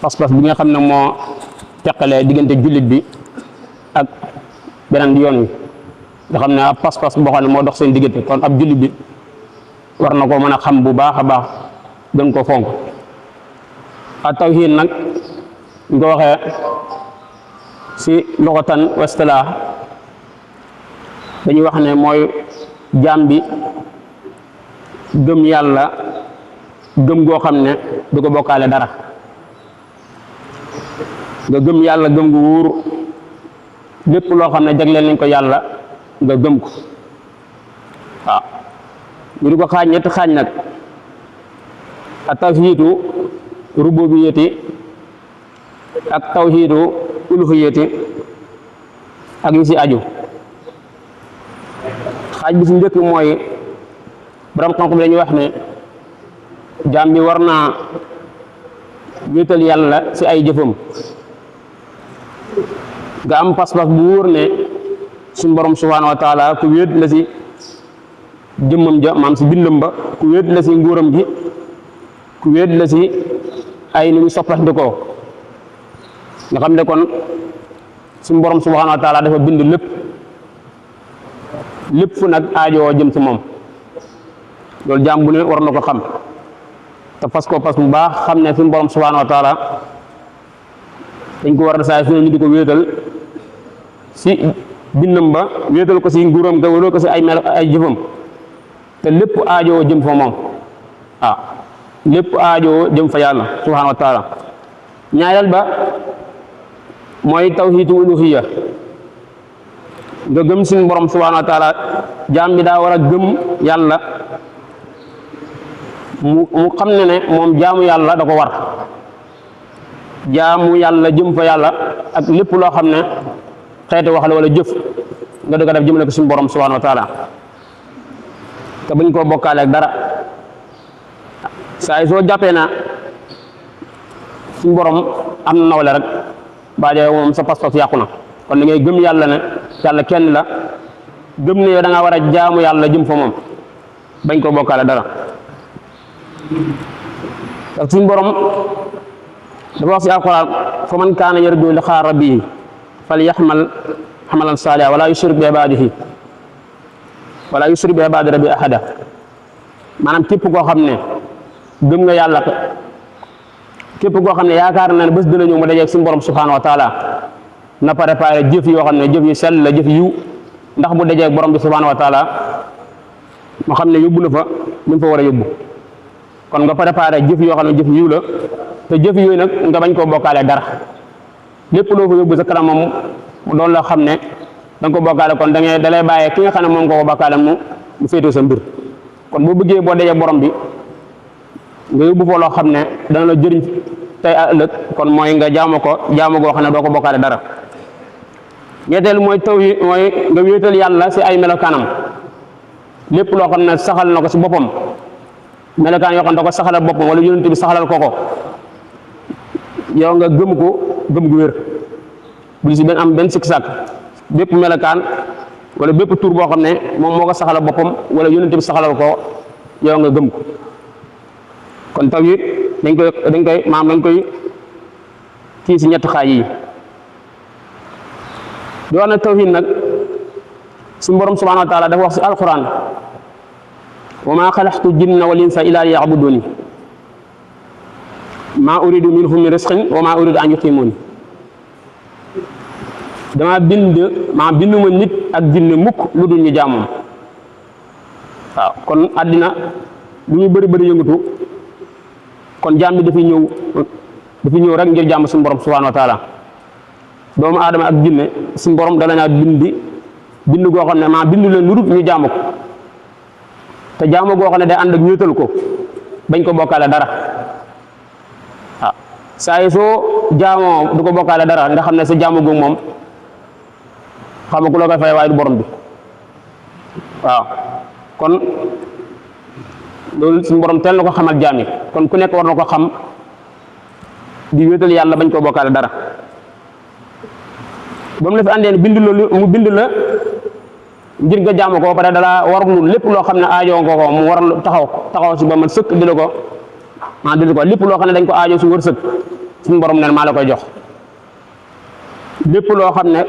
pas-pas bi nga xam ne moo teqalee diggante jullit bi ak beneen yoon wi nga xam ne ab pas-pas boo xam ne moo dox seen diggante kon ab jullit bi war na ko mën a xam bu baax a baax gën ko fonk a tawhiid nag ñu ko waxee si luxatan wa istilaah dañuy wax ne mooy jaam bi gëm yàlla gëm goo xam ne du ko bokkaale dara nga gëm yàlla gëm gu wóor lépp loo xam ne jagleel nañ ko yàlla nga gëm ko waaw ñu di ko xaaj ñetti xaaj nag a tawhiidu rububiyati ak tawhiidu uluhiyati ak yu si aju xaaj bi si njëkk mooy borom xam-xam dañuy wax ne jaam bi war naa wéetal yàlla si ay jëfam nga am pas-pas bu wóor ne suñu borom subhaanahu wa taala ku wéet la si jëmmam ja maam si bindam ba ku wéet la si nguuram gi ku wéet la si ay nu mu soppandikoo nga xam ne kon suñu borom subhaanahu wa taala dafa bind lépp fu nag aajoo jëm si moom loolu jaam bu ne war na ko xam te fas ko pas bu baax xam ne suñu borom subhaanahu wa taala dañ ko war a saa su ne ñu di ko wéetal si bindam ba wéetal ko si nguuram ga wéetal ko si ay mel ay jëfam te lépp aajoo jëm fa moom waaw lépp aajoo jëm fa yàlla subhaanahu wa taala ñaareel ba mooy tawhiidu uluhiyya nga gëm suñu borom subhaanahu wa taala jaam bi daa war a gëm yàlla mu xam ne ne moom jaamu yàlla da ko war jaamu yàlla jëm fa yàlla ak lépp loo xam ne xeeti wax la wala jëf nga dëgg def jëmale ko suñu borom subhaanahu wa taala te bañ koo bokkaale ak dara saa yi soo jàppee na suñu borom am na nawle rek baajo moom sa pas-pas yàqu na kon da ngay gëm yàlla ne yàlla kenn la gëm ne yow da nga war a jaamu yàlla jëm fa moom bañ koo bokkaale dara parce que suñu borom dafa wax si alquran fa man kaana yarju liqaa rabbihi falyaxmal xamalan saalihan wala yushrik bi ibaadati rabbi ahada maanaam képp koo xam ne gëm nga yàlla képp koo xam ne yaakaar na ne bés dina ñëw mu dajeeg suñu borom subhaanahu wa taala na préparé jëf yoo xam ne jëf yu sell la jëf yu ndax bu dajeeg borom bi subhaanahu wa taala ma xam ne yóbbu na fa lu mu fa war a yóbbu kon nga préparé jëf yoo xam ne jëf yiw la te jëf yooyu nag nga bañ koo bokkaale dara lépp loo fa yóbbu sa kanam moom doon la xam ne da nga ko bokkaale kon da lay bàyyee ki nga xam ne moom nga ko bokkaale mu féetoo sa mbir kon boo bëggee boo dajee borom bi nga yóbbu foo loo xam ne dana la jëriñ tey ëllëg kon mooy nga jaamu ko jaamu goo xam ne doo ko bokkaale dara ñetteel mooy tawhiid mooy nga wéetal yàlla si ay melokaanam lépp loo xam ne saxal na ko si boppam melokaan yoo xam ne da ko saxalal boppam wala yonent bi saxalal ko yow nga gëm ko gëm gu wér bu si benn am benn sikk sàkk bépp melokaan wala bépp tur boo xam ne moom moo ko saxalal boppam wala yonent bi saxalal ko yow nga gëm ko kon tawhiid dañ koy kii si ñetti xaaj yi di wax ne tawhiid nag suñu borom subhaanahu wa taala dafa wax si alquran wa maa xalaqtu jinna wal insa illa liya'buduni maa uridu minhum min rizqin wa maa uridu an yutimuni dama binduma nit ak jinne mukk lu dul ñu jaamoom waaw kon àddina lu ñu bëri yëngatu kon jaam bi dafay ñëw rek ngir jàmm suñu borom subhaanahu wa taala doomu aadama ak jinne suñu borom dala naa bind goo xam ne bindu leen lu dul ñu jaamu ko te jaamu goo xam ne day ànd ak ñéetal ko bañ ko bokkaale dara waaw saa yi soo jaamoo du ko bokkaale dara nga xam ne sa jaamu googu moom xam nga ku la koy fay waaye du borom bi waaw kon loolu suñu borom teel na ko xamal jaam yi kon ku nekk war na ko xam di wéetal yàlla bañ koo bokkaale dara ba mu la fi àndee mu bind la ngir nga jaamu ko ba pare dala warul lépp loo xam ne aajoo nga ko mu war taxaw si ba man sëkk di la ko lépp loo xam ne dañ ko aajoo si wërsëg suñu borom neen maa la koy jox lépp loo xam ne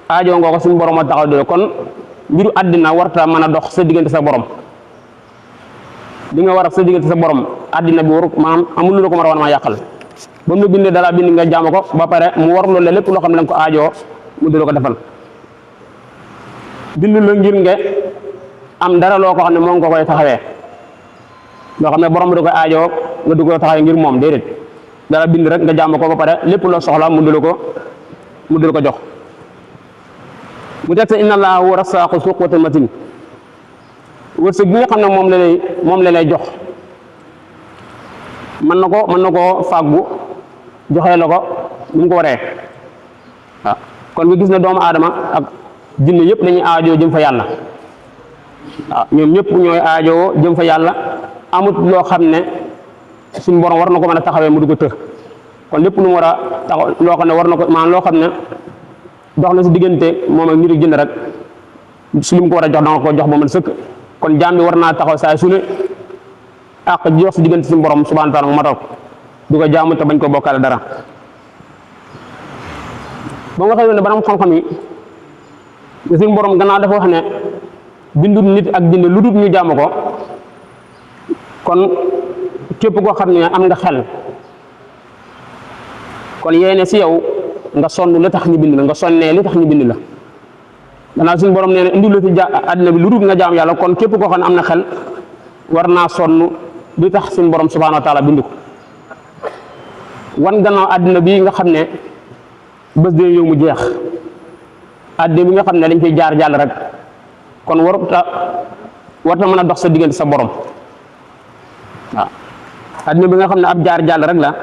aajo nga ko suñu borom a taxaw di kon mbiru àddina warta mën a dox sa diggante sa borom li nga war a sa diggante sa borom àddina bi waru maanaam amul lu la ko mën a wan maa yàqal ba mu la bindee dala bind nga jaamu ko ba pare mu war loolu lépp loo xam ne la nga ko aajoo mu dina ko defal bindu la ngir nga am dara loo ko xam ne moom nga koy taxawee loo xam ne borom bi da koy aajoo nga du ko taxawee ngir moom déedéet dara bind rek nga jaamu ko ba pare lépp loo soxla mu dina ko jox mu teg sa inna allaha huwa rasaaqu zu quwwatil matin wërsëg bi nga xam ne moom la lay jox mën na koo fàggu joxee la ko ni mu ko waree waaw kon nga gis ne doomu aadama ak jinne yëpp dañuy aajoo jëm fa yàlla waaw ñoom ñëpp ñooy aajoo jëm fa yàlla amut loo xam ne suñu borom war na ko mën a taxawee mu du ko të kon lépp lu mu war a taxaw loo xam ne war na ko maanaam loo xam ne dox na si diggante moom ak nit ak jinne rek su li mu ko war a jox danga ko jox ba mën sëkk kon jaam bi war naa taxaw saa su ne àq ji jox si diggante suñu borom subhanahu wa taala mu matal ko du ko jaamu te bañ ko bokkaale dara ba nga xëy ne borom xam-xam yi suñu borom gannaaw dafa wax ne bindul nit ak jinne lu dul ñu jaamu ko kon képp koo xam ne am nga xel kon yéene si yow nga sonn li tax ñu bind la nga sonnee li tax ñu bind la gannaaw suñu borom nee na indi la ci àddina bi lu dul nga jaam yàlla kon képp koo xam ne am na xel war naa sonn li tax suñu borom subhanahu wa taala bind ko wan gannaaw àddina bi nga xam ne bés de yow mu jeex àddina bi nga xam ne dañ koy jaar jàll rek kon warta mën a dox sa diggante sa borom waaw àddina bi nga xam ne ab jaar jàll rek la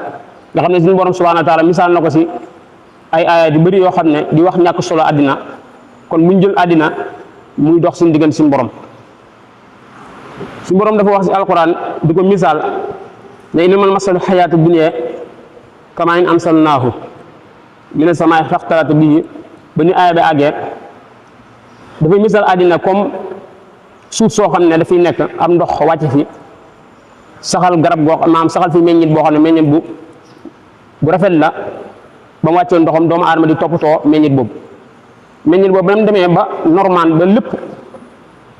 nga xam ne suñu borom subhanahu wa taala misaal na ko si ay ayat yu bëri yoo xam ne di wax ñàkk solo àddina kon muñ jël àddina muy dox suñu diggante suñu borom dafa wax si alquran di ko misaal ne innamal masalu xayaatu dunya kamaa in anzalnaahu mina samaa'i faxtalata bihi ba ñu aaya bi àggee dafay misaal àddina comme suuf soo xam ne dafay nekk am ndox wàcc fi saxal garab goo maanaam saxal fi meññit boo xam ne meññit bu rafet la ba mu wàccee ndoxam doomu aadama di toppatoo meññit boobu ba mu demee ba normal ba lépp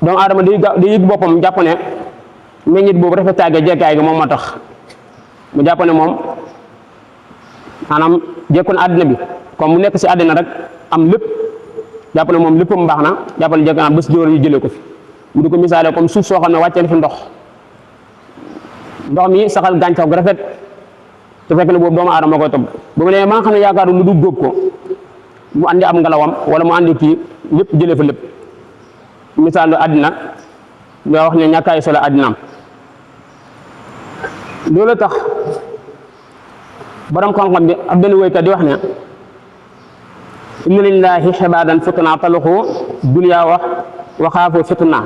doomu aadama day yëg boppam jàpp ne meññit boobu rafetaay ga jekkaay ga moom moo tax mu jàpp ne moom maanaam jekkoon àddina bi comme mu nekk si àddina rek am lépp jàpp ne moom léppam baax na jàpp ne jekk naa bés jóor yu jëlee ko fi mu di ko misaale comme suuf soo xam ne wàccee na fi ndox mi saxal gàncax gu rafet te fekk ne boobu doomu aadama moo koy topp ba mu ne maa nga xam ne yaakaaru lu du góob ko mu andi am ngalawam wala mu andi kii lépp jëlee fa lépp misaalu àddina nga wax ne ñàkkaay solo àddinaam loolu tax borom xam-xam bi ab benn woykat di wax ne inna lillahi xibadan fitna taluxu dunya wa xaafu fitna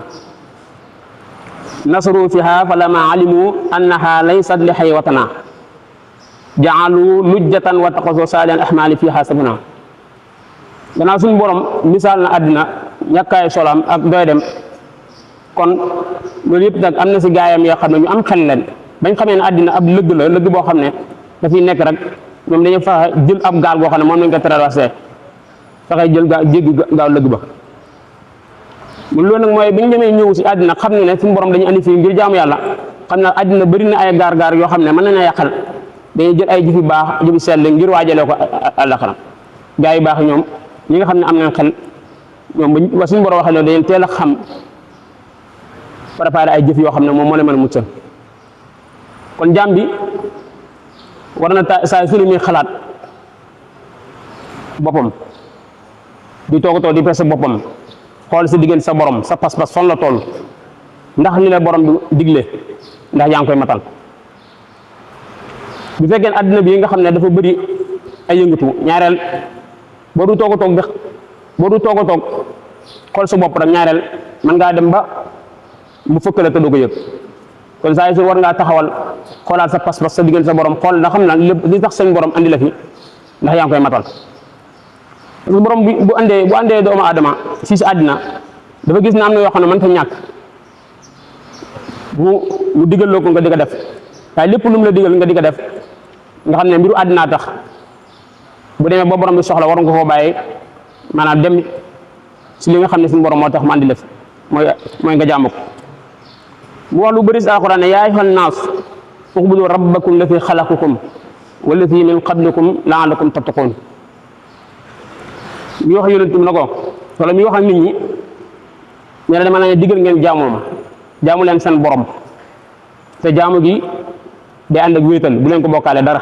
nasaru fiha falama alimu annaha laysat li xaywatana jaalu lujjatan wa taqaso saalian ahmali fiha safina gannaaw suñu borom misaal na àddina ñàkkaay solaam ak doy dem kon loolu yëpp nag am na si gaayam yoo xam ne ñu am xel leen bañ xamee ne àddina ab lëgg la lëgg boo xam ne dafiy nekk rek ñoom dañuy fexe jël ab gaal boo xam ne moom lañ ko traversé fexe jël jéggi gaaw lëgg ba loolu nag mooy bi ñu demee ñëw si àddina xam ne suñu borom dañu andi fii ngir jaamu yàlla xam ne àddina bëri na ay gaar-gaar yoo xam ne mën nañu yàqal dañuy jël ay jëfi baax jëfi sell ngir waajalee ko àllaxira gaa yi baax ñoom ñi nga xam ne am nañ xel ñoom ba suñu borom waxee loolu dañuy teel a xam préparé ay jëf yoo xam ne moom moo leen mën a muccal kon jaam bi war na saa su ne muy xalaat boppam di toogatoo di pese boppam xool sa diggante sa borom sa pas-pas fan la toll ndax li la borom bi digle ndax yaa ngi koy matal bu fekkee ne àddina bi nga xam ne dafa bëri ay yëngatu ñaareel boo du toog a toog xool sa bopp rek ñaareel mën ngaa dem ba mu fëkkale te doo ko yëg kon saa yu war ngaa taxawal xoolaat sa pas-pas sa diggante sa borom xool ndax xam na li tax seen borom andi la fi ndax yaa ngi koy matal parce que borom bu andee doomu aadama si àddina dafa gis ne am na yoo xam ne mënta ñàkk mu digal loo ko nga di ko def waaye lépp lu mu la digal nga di ko def nga xam ne mbiru àddinaa tax bu demee ba borom bi soxla war nga koo bàyyi maanaam dem si li nga xam ne suñu borom moo tax mu andi lëf mooy nga jaamu ko mu wax lu bëri si alxuraan ne yaa ayyuhan naas u'budu rabbakum allazii xalaqakum wallazii min qablikum la'allakum tattaquun mi wax yonent bi na ko wala mi wax ak nit ñi ne la dama la ne digal ngeen jaamu ma jaamu leen seen borom te jaamu gi day ànd ak wéetal bu leen ko bokkaale dara.